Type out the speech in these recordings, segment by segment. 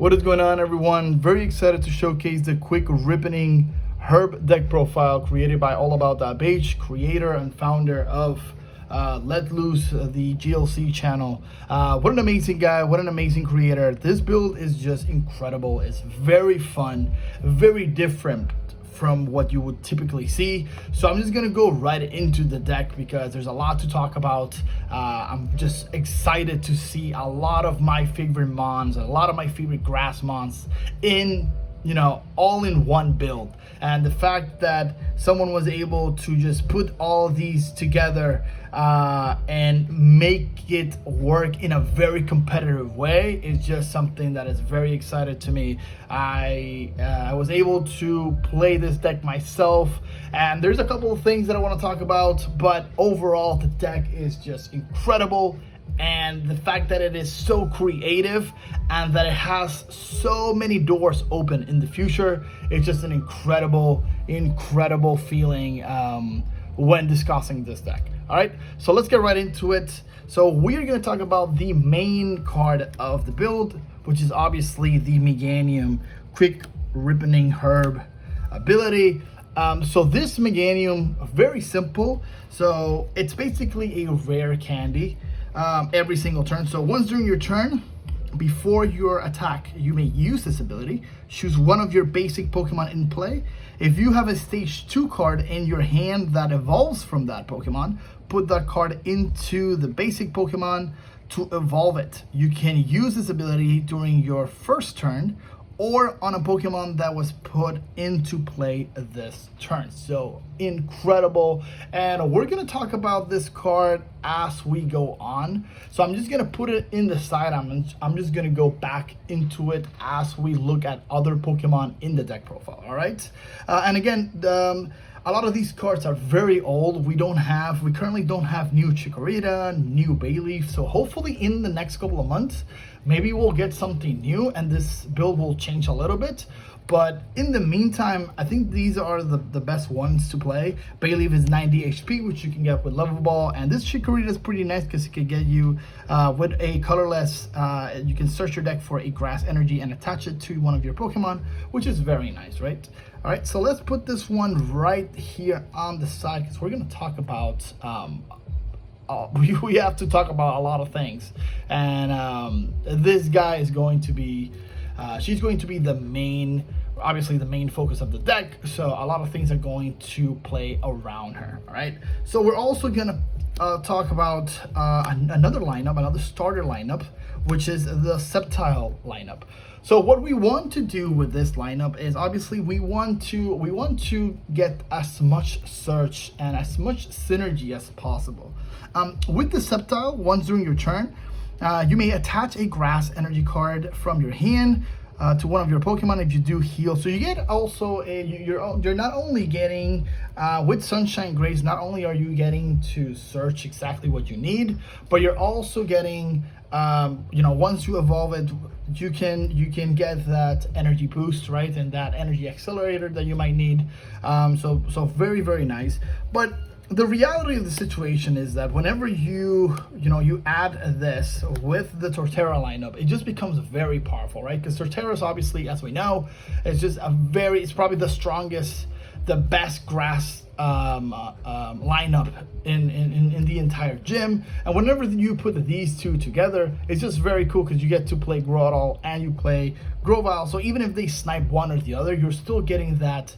What is going on, everyone? Very excited to showcase the quick ripening herb deck profile created by AllAboutThatBaisch's, creator and founder of Let Loose, the GLC channel. What an amazing guy, what an amazing creator. This build is just incredible. It's very fun, very different from what you would typically see. So I'm just gonna go right into the deck because there's a lot to talk about. I'm just excited to see a lot of my favorite mons, a lot of my favorite grass mons in, all in one build. And the fact that someone was able to just put all of these together and make it work in a very competitive way is just something that is very exciting to me. I was able to play this deck myself, and there's a couple of things that I want to talk about, but overall the deck is just incredible. And the fact that it is so creative and that it has so many doors open in the future, it's just an incredible feeling when discussing this deck. All right, so let's get right into it. So we're going to talk about the main card of the build, which is obviously the Meganium quick ripening herb ability. So this Meganium, very simple. So it's basically a rare candy every single turn. So once during your turn, before your attack, you may use this ability. Choose one of your basic Pokemon in play. If you have a stage 2 card in your hand that evolves from that Pokemon, put that card into the basic Pokemon to evolve it. You can use this ability during your first turn or on a Pokemon that was put into play this turn. So incredible. And we're gonna talk about this card as we go on. So I'm just gonna put it in the side. I'm just gonna go back into it as we look at other Pokemon in the deck profile, all right? And again, a lot of these cards are very old. We currently don't have new Chikorita, new Bayleaf. So hopefully in the next couple of months, maybe we'll get something new and this build will change a little bit. But in the meantime, I think these are the best ones to play. Bayleaf is 90 HP, which you can get with Level Ball. And this Chikorita is pretty nice because it can get you with a colorless, you can search your deck for a grass energy and attach it to one of your Pokemon, which is very nice, right? All right, so let's put this one right here on the side because we're gonna talk about, we have to talk about a lot of things. And this guy is going to be, she's going to be the main, obviously the main focus of the deck. So a lot of things are going to play around her, all right? So we're also gonna talk about another lineup, another starter lineup, which is the Sceptile lineup. So what we want to do with this lineup is obviously we want to get as much search and as much synergy as possible. With the Sceptile, once during your turn, you may attach a grass energy card from your hand to one of your Pokemon if you do heal. So you get also you're not only getting with Sunshine Grace, not only are you getting to search exactly what you need, but you're also getting once you evolve it, you can get that energy boost, right, and that energy accelerator that you might need. So very, very nice. But the reality of the situation is that whenever you add this with the Torterra lineup, it just becomes very powerful, right? Because Torterra is obviously, as we know, it's probably the strongest, the best grass lineup in the entire gym. And whenever you put these two together, it's just very cool because you get to play Groudon and you play Grovyle. So even if they snipe one or the other, you're still getting that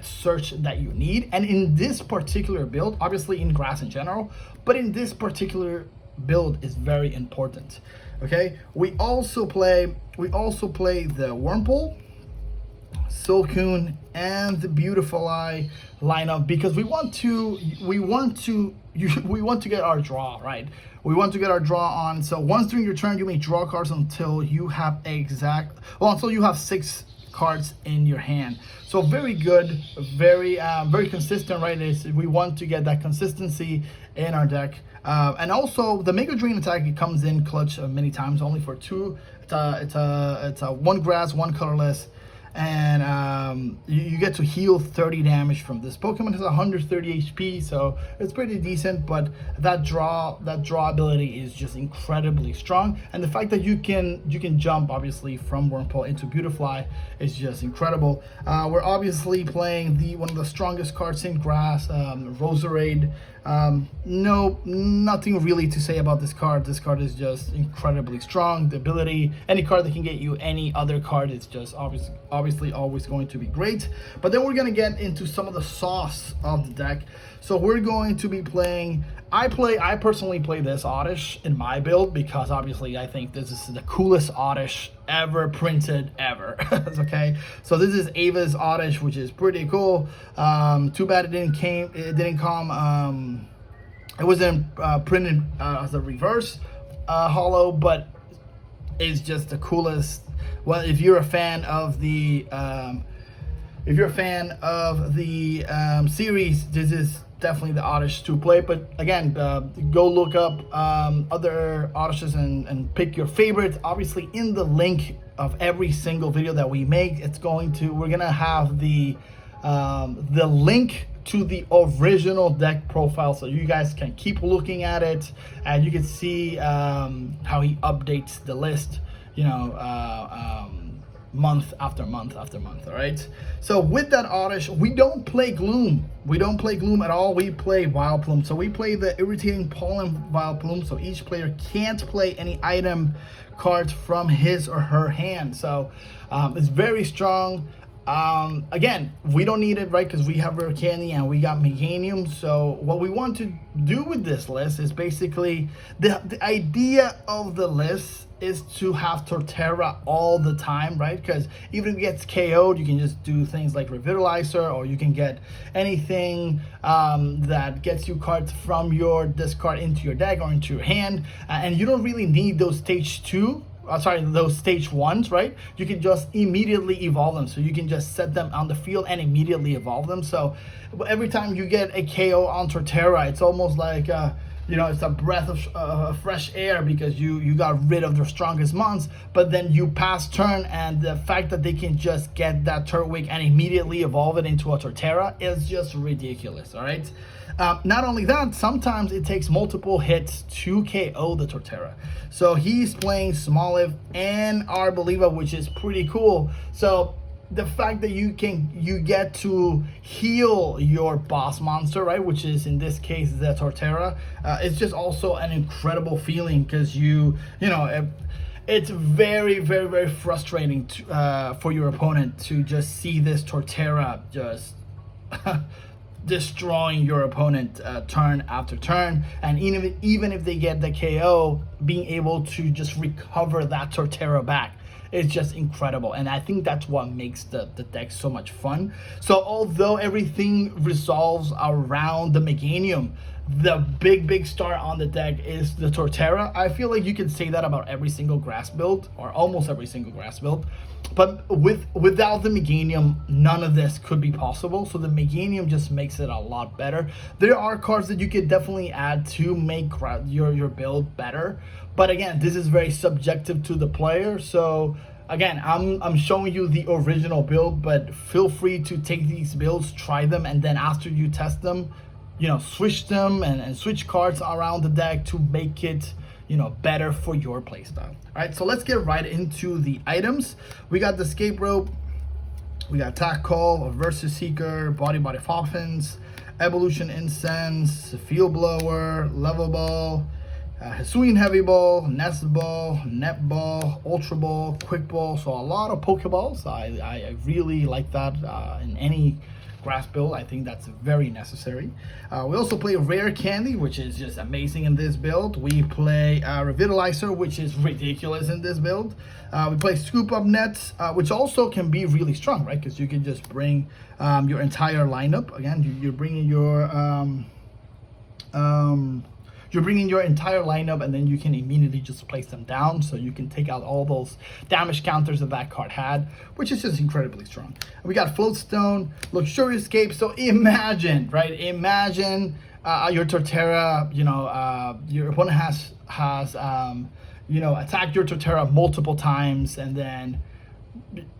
search that you need. And in this particular build, obviously in grass in general, but in this particular build is very important. Okay, we also play the Wurmple, Silcoon, and the Beautiful Eye lineup because we want to get our draw, right? We want to get our draw on. So once during your turn, you may draw cards until you have until you have 6 cards in your hand. So very good, very consistent, right? We want to get that consistency in our deck. And also the Mega Drain attack, it comes in clutch many times, only for 2. It's a 1 grass, 1 colorless. and you get to heal 30 damage from this. Pokemon has 130 HP, so it's pretty decent, but that draw ability is just incredibly strong, and the fact that you can jump obviously from Wurmple into Beautifly is just incredible. We're obviously playing one of the strongest cards in Grass, Roserade. Nothing really to say about this card. This card is just incredibly strong. The ability, any card that can get you any other card, is just obviously always going to be great. But then we're going to get into some of the sauce of the deck. So we're going to be playing, I personally play this Oddish in my build because obviously I think this is the coolest Oddish ever printed ever. Okay, so this is Ava's Oddish, which is pretty cool. Too bad it didn't come. It wasn't printed as a reverse holo, but it's just the coolest. Well, if you're a fan of the series, this is definitely the Oddish to play. But again, go look up other Oddishes and pick your favorite. Obviously, in the link of every single video that we make, we're gonna have the link to the original deck profile, so you guys can keep looking at it and you can see how he updates the list, month after month after month. All right, so with that Oddish, we don't play Gloom. We don't play Gloom at all. We play Vileplume. So we play the Irritating Pollen Vileplume, so each player can't play any item cards from his or her hand. So it's very strong. Again, we don't need it, right, because we have Rare Candy and we got Meganium. So what we want to do with this list is basically, the idea of the list is to have Torterra all the time, right? Because even if it gets KO'd, you can just do things like Revitalizer, or you can get anything that gets you cards from your discard into your deck or into your hand, and you don't really need those those stage ones, right? You can just immediately evolve them. So you can just set them on the field and immediately evolve them. So every time you get a KO on Torterra, it's almost like it's a breath of fresh air, because you got rid of their strongest mons. But then you pass turn, and the fact that they can just get that Turtwig and immediately evolve it into a Torterra is just ridiculous. All right. Not only that, sometimes it takes multiple hits to KO the Torterra. So he's playing Smoliv and Arboliva, which is pretty cool. So the fact that you get to heal your boss monster, right, which is in this case the Torterra, it's just also an incredible feeling, because it's very, very, very frustrating for your opponent to just see this Torterra just destroying your opponent turn after turn, and even if they get the KO, being able to just recover that Torterra back, it's just incredible. And I think that's what makes the deck so much fun. So although everything resolves around the Meganium, the big star on the deck is the Torterra. I feel like you can say that about every single grass build, or almost every single grass build. But without the Meganium, none of this could be possible. So the Meganium just makes it a lot better. There are cards that you could definitely add to make your build better. But again, this is very subjective to the player. So again, I'm showing you the original build, but feel free to take these builds, try them, and then after you test them, switch them and switch cards around the deck to make it better for your playstyle. All right, so let's get right into the items. We got the Escape Rope, we got Attack Call, Versus Seeker, Body Foffins, Evolution Incense, Field Blower, Level Ball, Hisuian Heavy Ball, Nest Ball, Net Ball, Ultra Ball, Quick Ball. So a lot of Pokeballs. I really like that in any grass build. I think that's very necessary. We also play Rare Candy, which is just amazing in this build. We play Revitalizer, which is ridiculous in this build. We play Scoop Up Nets, which also can be really strong, right? Because you can just bring your entire lineup. Again, you're bringing your entire lineup, and then you can immediately just place them down, so you can take out all those damage counters that card had, which is just incredibly strong. We got Floatstone, Luxurious Escape. So imagine, right? Imagine your Torterra, your opponent has attacked your Torterra multiple times, and then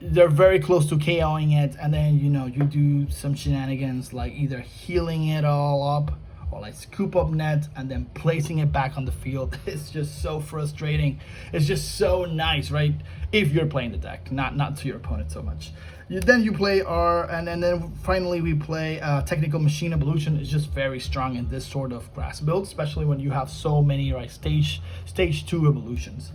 they're very close to KOing it, and then you do some shenanigans like either healing it all up or like scoop up net and then placing it back on the field. It's just so frustrating. It's just so nice, right? If you're playing the deck, not to your opponent so much. Then you play and then finally we play Technical Machine Evolution. Is just very strong in this sort of grass build, especially when you have so many stage 2 evolutions.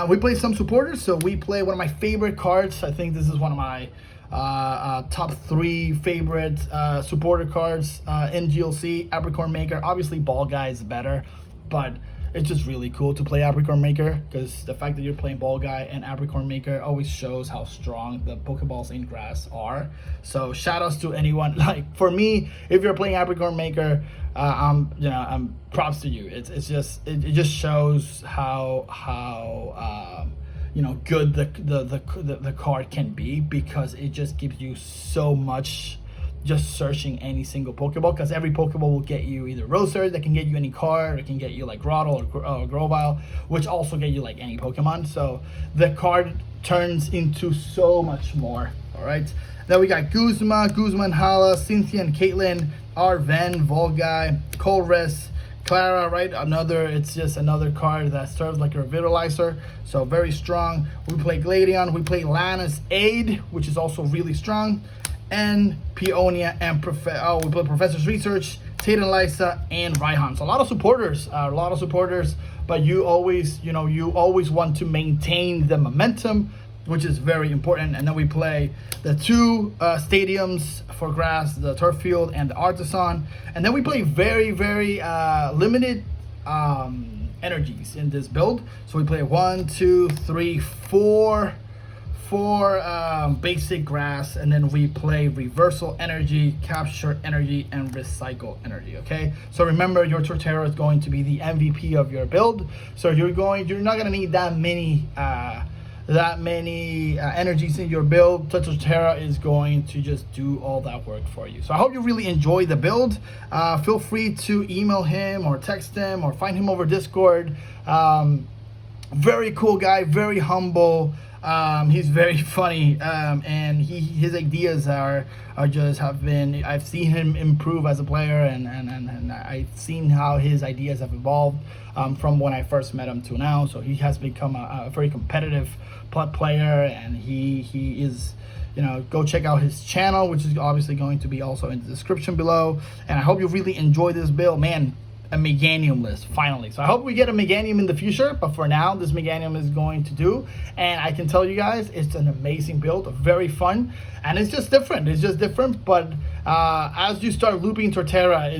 We play some supporters, so we play one of my favorite cards. I think this is one of my top 3 favorite supporter cards in GLC. Apricorn Maker. Obviously Ball Guy is better, but it's just really cool to play Apricorn Maker, because the fact that you're playing Ball Guy and Apricorn Maker always shows how strong the Pokeballs in grass are. So shout outs to anyone. Like for me, if you're playing Apricorn Maker, I'm props to you. It just shows how good the card can be, because it just gives you so much just searching any single Pokeball, because every Pokeball will get you either Roser that can get you any card, or can get you like Grotle or Grovyle, which also get you like any Pokemon. So the card turns into so much more. All right, then we got Guzma, Hala, Cynthia and Caitlyn, Arven, Volgai, Colress, Clara, right? It's just another card that serves like a revitalizer, so very strong. We play Gladion, we play Lana's Aid, which is also really strong, and Peonia, and we play Professor's Research, Tate and Lysa, and Raihan. So a lot of supporters, but you always want to maintain the momentum, which is very important. And then we play the 2 stadiums for grass, the turf field and the artisan. And then we play very, very limited energies in this build. So we play 1, 2, 3, 4 basic grass, and then we play reversal energy, capture energy, and recycle energy. Okay, so remember, your Torterra is going to be the MVP of your build, so you're not going to need that many energies in your build. Torterra is going to just do all that work for you. So I hope you really enjoy the build. Feel free to email him or text him or find him over Discord. Very cool guy, very humble. He's very funny, and his ideas I've seen him improve as a player, and I've seen how his ideas have evolved from when I first met him to now. So he has become a very competitive player, and he is, go check out his channel, which is obviously going to be also in the description below. And I hope you really enjoy this build, man. A Meganium list finally. So I hope we get a Meganium in the future, but for now this Meganium is going to do. And I can tell you guys, it's an amazing build, very fun, and it's just different. But as you start looping Torterra,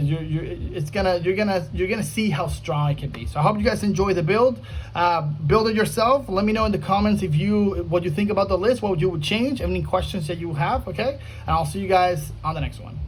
you're gonna see how strong it can be. So I hope you guys enjoy the build. Build it yourself. Let me know in the comments what you think about the list, what you would change, any questions that you have. Okay, and I'll see you guys on the next one.